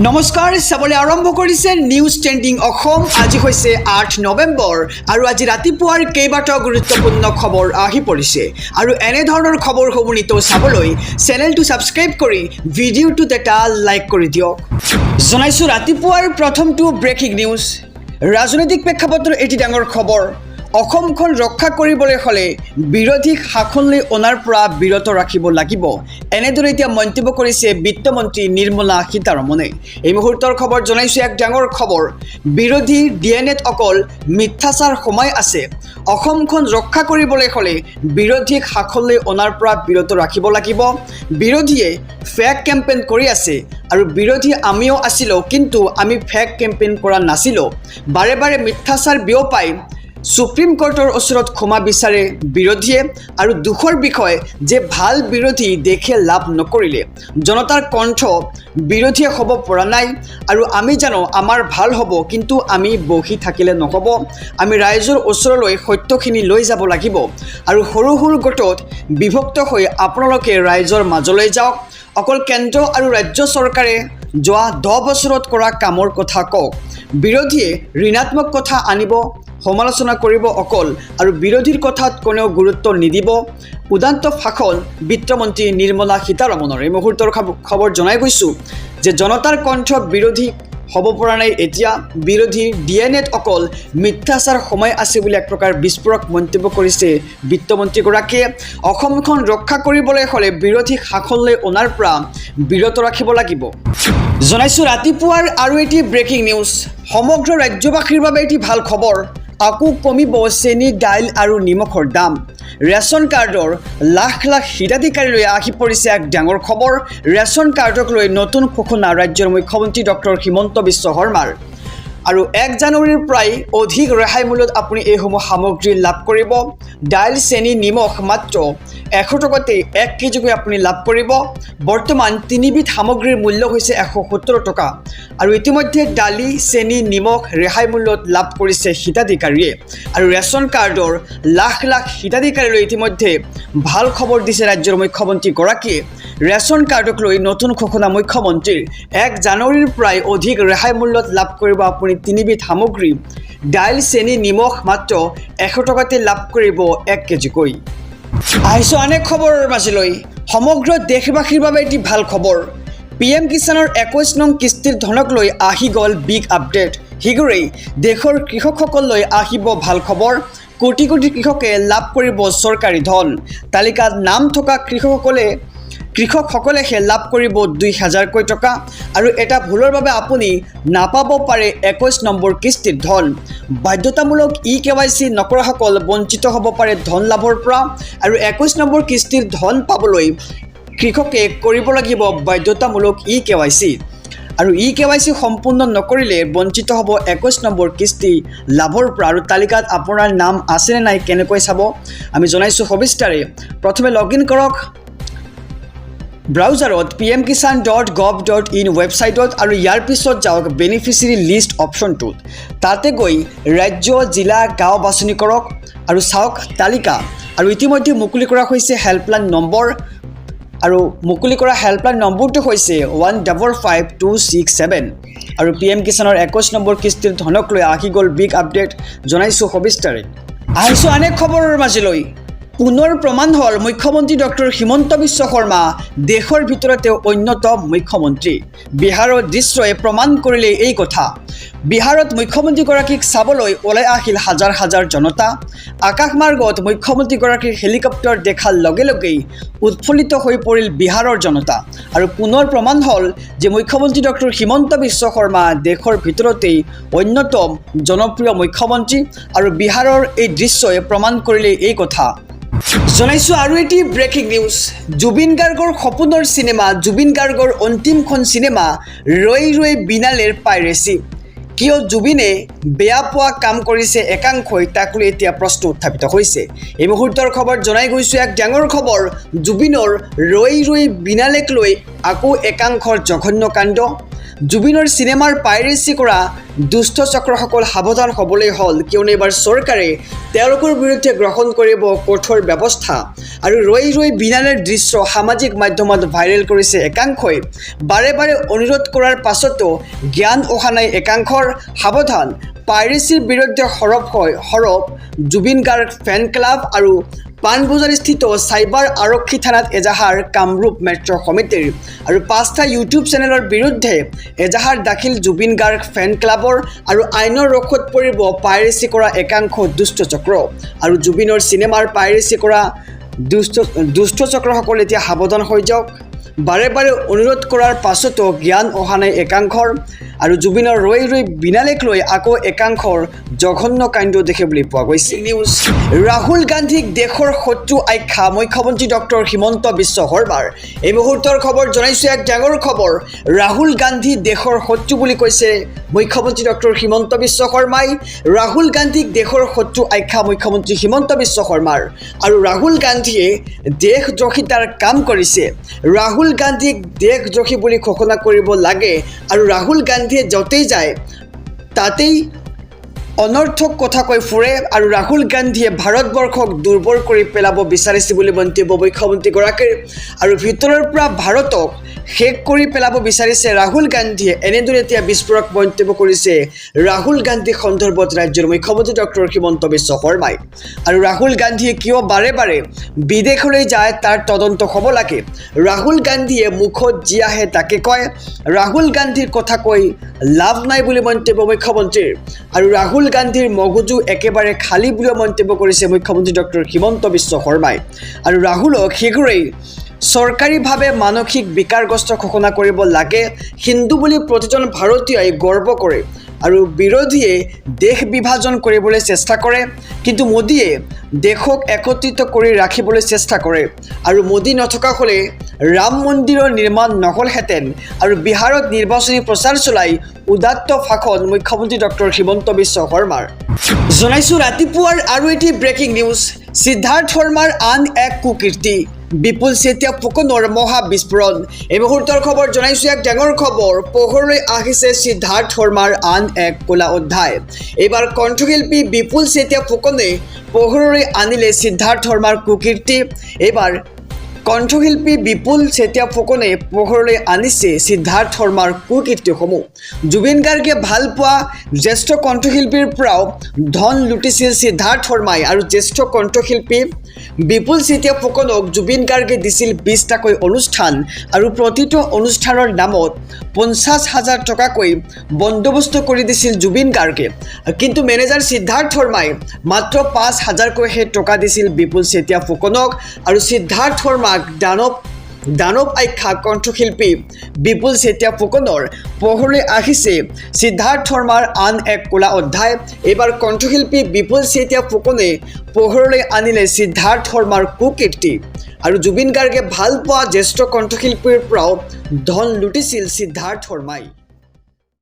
নমস্কাৰ চাবলৈ আৰম্ভ কৰিছে নিউজ ট্ৰেণ্ডিং অসম আজি হৈছে 8 নৱেম্বৰ আৰু আজি ৰাতিপুৱাৰ কেইবাটাও গুৰুত্বপূৰ্ণ খবৰ আহি পৰিছে আৰু এনে ধৰণৰ খবৰসমূহ নিতৌ চাবলৈ চেনেলটো সাবস্ক্ৰাইব কৰি ভিডিঅ'টোত এটা লাইক কৰি দিয়ক জনাইছো ৰাতিপুৱাৰ প্ৰথমটো ব্ৰেকিং নিউজ ৰাজনৈতিক প্ৰেক্ষাপটৰ এটি ডাঙৰ খবৰ অসমখন ৰক্ষা কৰিবলৈ হলে বিৰোধীক শাসনলৈ অনাৰ পৰা বিৰত ৰাখিব লাগিব এনেদৰে এতিয়া মন্তব্য কৰিছে বিত্তমন্ত্ৰী নিৰ্মলা সীতাৰমণে এই মুহূৰ্তৰ খবৰ জনাইছো এক ডাঙৰ খবৰ বিৰোধী ডিএনএত অকল মিথ্যাচাৰ সময় আছে অসমখন ৰক্ষা কৰিবলৈ হলে বিৰোধীক শাসনলৈ অনাৰ পৰা বিৰত ৰাখিব লাগিব বিৰোধীয়ে ফেক কেম্পেইন কৰি আছে আৰু বিৰোধী আমিও আছিলো কিন্তু আমি ফেক কেম্পেইন কৰা নাছিলো বাৰে বাৰে মিথ্যাচাৰ বিয়পাই সুপ্ৰিম কোৰ্টৰ ওচৰত ক্ষমা বিচাৰে বিৰোধীয়ে আৰু দুখৰ বিষয় যে ভাল বিৰোধী দেখে লাভ নকৰিলে জনতাৰ কণ্ঠ বিৰোধীয়ে হ'ব পৰা নাই আৰু আমি জানো আমাৰ ভাল হ'ব কিন্তু আমি বহি থাকিলে নহ'ব আমি ৰাইজৰ ওচৰলৈ সত্যখিনি লৈ যাব লাগিব আৰু সৰু সৰু গোটত বিভক্ত হৈ আপোনালোকে ৰাইজৰ মাজলৈ যাওক অকল কেন্দ্ৰ আৰু ৰাজ্য চৰকাৰে যোৱা 10 বছৰত কৰা কামৰ কথা কওক বিৰোধীয়ে ঋণাত্মক কথা আনিব সমালোচনা কৰিব অকল আৰু বিৰোধীৰ কথাত কোনেও গুৰুত্ব নিদিব উদান্ত ফাখন বিত্তমন্ত্ৰী নিৰ্মলা সীতাৰমণৰ এই মুহূৰ্তৰ খবৰ জনাই গৈছো যে জনতাৰ কণ্ঠ বিৰোধী হ'ব পৰা নাই এতিয়া বিৰোধী ডিএনএত অকল মিথ্যাচাৰ সময় আছে বুলি এক প্ৰকাৰ বিস্ফোৰক মন্তব্য কৰিছে বিত্তমন্ত্ৰীগৰাকীয়ে অসমখন ৰক্ষা কৰিবলৈ হলে বিৰোধী শাসনলৈ অনাৰ পৰা বিৰত ৰাখিব লাগিব জনাইছো ৰাতিপুৱাৰ আৰু এটি ব্ৰেকিং নিউজ সমগ্ৰ ৰাজ্যবাসীৰ বাবে এটি ভাল খবৰ আকৌ কমিব চেনি দাইল আৰু নিমখৰ দাম ৰেশন কাৰ্ডৰ লাখ লাখ হিতাধিকাৰীলৈ আহি পৰিছে এক ডাঙৰ খবৰ ৰেশন কাৰ্ডক লৈ নতুন ঘোষণা ৰাজ্যৰ মুখ্যমন্ত্ৰী ডক্টৰ হিমন্ত বিশ্ব শৰ্মাৰ আৰু 1 জানুৱাৰীৰ প্ৰায় অধিক ৰেহাই মূল্যত আপুনি এইসমূহ সামগ্ৰী লাভ কৰিব দাইল চেনি নিমখ মাত্ৰ 100 টকাতে 1 কেজিকৈ আপুনি লাভ কৰিব বৰ্তমান তিনিবিধ সামগ্ৰীৰ মূল্য হৈছে 170 টকা আৰু ইতিমধ্যে দালি চেনি নিমখ ৰেহাই মূল্যত লাভ কৰিছে হিতাধিকাৰীয়ে আৰু ৰেশন কাৰ্ডৰ লাখ লাখ হিতাধিকাৰীলৈ ইতিমধ্যে ভাল খবৰ দিছে ৰাজ্যৰ মুখ্যমন্ত্ৰী গৰাকীয়ে ৰেশন কাৰ্ডক লৈ নতুন ঘোষণা মুখ্যমন্ত্ৰীৰ 1 জানুৱাৰীৰ প্ৰায় অধিক ৰেহাই মূল্যত লাভ কৰিব আপুনি তিনিবিধ সামগ্ৰী দাইল চেনি নিমখ মাত্ৰ 100 টকাতে লাভ কৰিব 1 কেজিকৈ আহিছো অনেক খবৰৰ মাজলৈ সমগ্ৰ দেশবাসীৰ বাবে এটি ভাল খবৰ পিএম কিষাণৰ 21 নং কিস্তিৰ ধনক লৈ আহি গল বিগ আপডেট হিগুৰেই দেশৰ কৃষকসকললৈ আহিব ভাল খবৰ কোটি কোটি কৃষকে লাভ কৰিব চৰকাৰী ধন তালিকাত নাম থকা কৃষকসকলে লাভ কৰিব 2000 কৈ টকা আৰু এটা ভুলৰ বাবে আপুনি নাপাব পাৰে 21 নম্বৰ কিস্তিৰ ধন বাধ্যতামূলক ইকেৱাইচি নকৰাসকল বঞ্চিত হ'ব পাৰে ধন লাভৰ পৰা আৰু 21 নম্বৰ কিস্তিৰ ধন পাবলৈ কৃষকে কৰিব লাগিব বাধ্যতামূলক ইকেৱাইচি আৰু ইকেৱাইচি সম্পূৰ্ণ নকৰিলে বঞ্চিত হ'ব 21 নম্বৰ কিস্তি লাভৰ পৰা আৰু তালিকাত আপোনাৰ নাম আছে নে নাই কেনেকৈ চাব আমি জনাইছো সবিস্তাৰে প্ৰথমে লগইন কৰক ব্ৰাউজাৰত pmkisan.gov.in ৱেবছাইটত আৰু ইয়াৰ পিছত যাওক বেনিফিচিয়াৰী লিষ্ট অপশ্যনটোত তাতে গৈ ৰাজ্য জিলা গাঁও বাছনি কৰক আৰু চাওক তালিকা আৰু ইতিমধ্যে মুকলি কৰা হৈছে হেল্পলাইন নম্বৰ আৰু মুকলি কৰা হেল্পলাইন নম্বৰটো হৈছে 155267 আৰু পিএম কিষাণৰ 21 নম্বৰ কিস্তিৰ ধনক লৈ আহি গল বিগ আপডেট জনাইছো সবিস্তাৰে আহিছো অনেক খবৰৰ মাজলৈ পুনৰ প্ৰমাণ হল মুখ্যমন্ত্ৰী ডক্টৰ হিমন্ত বিশ্ব শৰ্মা দেশৰ ভিতৰতে অন্যতম মুখ্যমন্ত্ৰী বিহাৰৰ দৃশ্যই প্ৰমাণ কৰিলে এই কথা বিহাৰত মুখ্যমন্ত্ৰীগৰাকীক চাবলৈ ওলাই আহিল হাজাৰ হাজাৰ জনতা আকাশমাৰ্গত মুখ্যমন্ত্ৰীগৰাকীৰ হেলিকপ্টাৰ দেখাৰ লগে লগেই উৎফুল্লিত হৈ পৰিল বিহাৰৰ জনতা আৰু পুনৰ প্ৰমাণ হল যে মুখ্যমন্ত্ৰী ডক্টৰ হিমন্ত বিশ্ব শৰ্মা দেশৰ ভিতৰতেই অন্যতম জনপ্ৰিয় মুখ্যমন্ত্ৰী আৰু বিহাৰৰ এই দৃশ্যই প্ৰমাণ কৰিলে এই কথা জনাইছো আৰু এটি ব্ৰেকিং নিউজ জুবিন গাৰ্গৰ সপোনৰ সিনেমা জুবিন গাৰ্গৰ অন্তিমখন সিনেমা ৰৈ ৰৈ বিনালেৰ পাইৰেচি কিয় জুবিনে বেয়া পোৱা কাম কৰিছে একাংশই তাক লৈ এতিয়া প্ৰশ্ন উত্থাপিত হৈছে। এই মুহূৰ্তৰ খবৰ জনাই গৈছোঁ, এক ডাঙৰ খবৰ, জুবিনৰ ৰৈ ৰৈ বিনালেক লৈ আকৌ একাংশৰ জঘন্য কাণ্ড। জুবিনৰ চিনেমাৰ পাইৰেচি কৰা দুষ্ট চক্ৰসকল সাৱধান হ'বলৈ হ'ল, কিয়নো এইবাৰ চৰকাৰে তেওঁলোকৰ বিৰুদ্ধে গ্ৰহণ কৰিব কঠোৰ ব্যৱস্থা। আৰু ৰৈ ৰৈ বিনালেৰ দৃশ্য সামাজিক মাধ্যমত ভাইৰেল কৰিছে একাংশই। বাৰে বাৰে অনুৰোধ কৰাৰ পাছতো জ্ঞান অহা নাই একাংশৰ। সাৱধান, পাইৰেচিৰ বিৰুদ্ধে সৰব জুবিন গাৰ্গ ফেন ক্লাব আৰু পাণবজাৰস্থিত চাইবাৰ আৰক্ষী থানাত এজাহাৰ কামৰূপ মেট্ৰ' সমিতিৰ আৰু 5টা ইউটিউব চেনেলৰ বিৰুদ্ধে এজাহাৰ দাখিল জুবিন গাৰ্গ ফেন ক্লাবৰ আৰু আইনৰ ৰক্ষত পৰিব পাইৰেচি কৰা একাংশ দুষ্ট চক্ৰ। আৰু জুবিনৰ চিনেমাৰ পাইৰেচি কৰা দুষ্ট চক্ৰসকল এতিয়া সাৱধান হৈ যাওক। বাৰে বাৰে অনুৰোধ কৰাৰ পাছতো জ্ঞান অহা নাই একাংশৰ। আৰু জুবিনৰ ৰৈ ৰৈ বিনালেক লৈ আকৌ একাংশৰ জঘন্য কাণ্ড দেখিবলৈ পোৱা গৈছে। নিউজ, ৰাহুল গান্ধীক দেশৰ শত্ৰু আখ্যা মুখ্যমন্ত্ৰী ডক্টৰ হিমন্ত বিশ্ব শৰ্মাৰ। এই মুহূৰ্তৰ খবৰ জনাইছোঁ, এক ডাঙৰ খবৰ, ৰাহুল গান্ধী দেশৰ শত্ৰু বুলি কৈছে মুখ্যমন্ত্ৰী ডক্টৰ হিমন্ত বিশ্ব শৰ্মাই। ৰাহুল গান্ধীক দেশৰ শত্ৰু আখ্যা মুখ্যমন্ত্ৰী হিমন্ত বিশ্ব শৰ্মাৰ। আৰু ৰাহুল গান্ধীয়ে দেশদ্ৰোহিতাৰ কাম কৰিছে। ৰাহুল গান্ধীক দেশদ্ৰোহী বুলি ঘোষণা কৰিব লাগে। আৰু ৰাহুল গান্ধীয়ে য'তেই যায় তাতেই অনৰ্থক কথা কৈ ফুৰে। আৰু ৰাহুল গান্ধীয়ে ভাৰতবৰ্ষক দুৰ্বল কৰি পেলাব বিচাৰিছে বুলি মন্তব্য মুখ্যমন্ত্ৰীগৰাকীৰ। আৰু ভিতৰৰ পৰা ভাৰতক শেষ কৰি পেলাব বিচাৰিছে ৰাহুল গান্ধীয়ে। এনেদৰে এতিয়া বিস্ফোৰক মন্তব্য কৰিছে ৰাহুল গান্ধী সন্দৰ্ভত ৰাজ্যৰ মুখ্যমন্ত্ৰী ডক্টৰ হিমন্ত বিশ্ব শৰ্মাই। আৰু ৰাহুল গান্ধীয়ে কিয় বাৰে বাৰে বিদেশলৈ যায় তাৰ তদন্ত হ'ব লাগে। ৰাহুল গান্ধীয়ে মুখত যি আহে তাকে কয়। ৰাহুল গান্ধীৰ কথা কৈ লাভ নাই বুলি মন্তব্য মুখ্যমন্ত্ৰীৰ। আৰু ৰাহুল গান্ধীৰ মগজু একেবাৰে খালী বুলিও মন্তব্য কৰিছে মুখ্যমন্ত্ৰী ডক্টৰ হিমন্ত বিশ্ব শৰ্মাই। আৰু ৰাহুলক শীঘ্ৰেই চৰকাৰীভাৱে মানসিক বিকাৰগ্ৰস্ত ঘোষণা কৰিব লাগে। হিন্দু বুলি প্ৰতিজন ভাৰতীয়ই গৰ্ব কৰে আৰু বিৰোধীয়ে দেশ বিভাজন কৰিবলৈ চেষ্টা কৰে, কিন্তু মোদীয়ে দেশক একত্ৰিত কৰি ৰাখিবলৈ চেষ্টা কৰে। আৰু মোদী নথকা হ'লে ৰাম মন্দিৰৰ নিৰ্মাণ নহ'লহেঁতেন। আৰু বিহাৰত নিৰ্বাচনী প্ৰচাৰ চলাই উদাত্ত ভাষণ মুখ্যমন্ত্ৰী ডক্টৰ হিমন্ত বিশ্ব শৰ্মাৰ। জনাইছোঁ ৰাতিপুৱাৰ আৰু এটি ব্ৰেকিং নিউজ, সিদ্ধাৰ্থ শৰ্মাৰ আন এক কুকীৰ্তি, বিপুল চেতিয়া ফুকনৰ মহা বিস্ফোৰণ। এই মুহূৰ্তৰ খবৰ জনাইছোঁ, এক ডাঙৰ খবৰ, পোহৰলৈ আহিছে সিদ্ধাৰ্থ শৰ্মাৰ আন এক ক'লা অধ্যায়। এইবাৰ কণ্ঠশিল্পী বিপুল চেতিয়া ফুকনে পোহৰলৈ আনিলে সিদ্ধাৰ্থ শৰ্মাৰ কুকীৰ্তি। এইবাৰ কণ্ঠশিল্পী বিপুল চেতিয়া ফুকনে পোহৰলৈ আনিছে সিদ্ধাৰ্থ শৰ্মাৰ কুকীৰ্তিসমূহ। জুবিন গাৰ্গে ভাল পোৱা জ্যেষ্ঠ কণ্ঠশিল্পীৰ পৰাও ধন লুটিছিল সিদ্ধাৰ্থ শৰ্মাই। আৰু জ্যেষ্ঠ কণ্ঠশিল্পী বিপুল চেতিয়া ফুকনক জুবিন গাৰ্গে দিছিল 20টাকৈ অনুষ্ঠান। আৰু প্ৰতিটো অনুষ্ঠানৰ নামত 50,000 টকাকৈ বন্দোবস্ত কৰি দিছিল জুবিন গাৰ্গে। কিন্তু মেনেজাৰ সিদ্ধাৰ্থ শৰ্মাই মাত্ৰ 5,000কৈহে টকা দিছিল বিপুল চেতিয়া ফুকনক। আৰু সিদ্ধাৰ্থ শৰ্মাক দানৱ আখ্যা কণ্ঠশিল্পী বিপুল চেতিয়া ফুকনৰ পোহৰলৈ আহিছে সিদ্ধাৰ্থ শৰ্মাৰ আন এক ক'লা অধ্যায়। এইবাৰ কণ্ঠশিল্পী বিপুল চেতিয়া ফুকনে পোহৰলৈ আনিলে সিদ্ধাৰ্থ শৰ্মাৰ কুকীৰ্তি। আৰু জুবিন গাৰ্গে ভাল পোৱা জ্যেষ্ঠ কণ্ঠশিল্পীৰ পৰাও ধন লুটিছিল সিদ্ধাৰ্থ শৰ্মাই।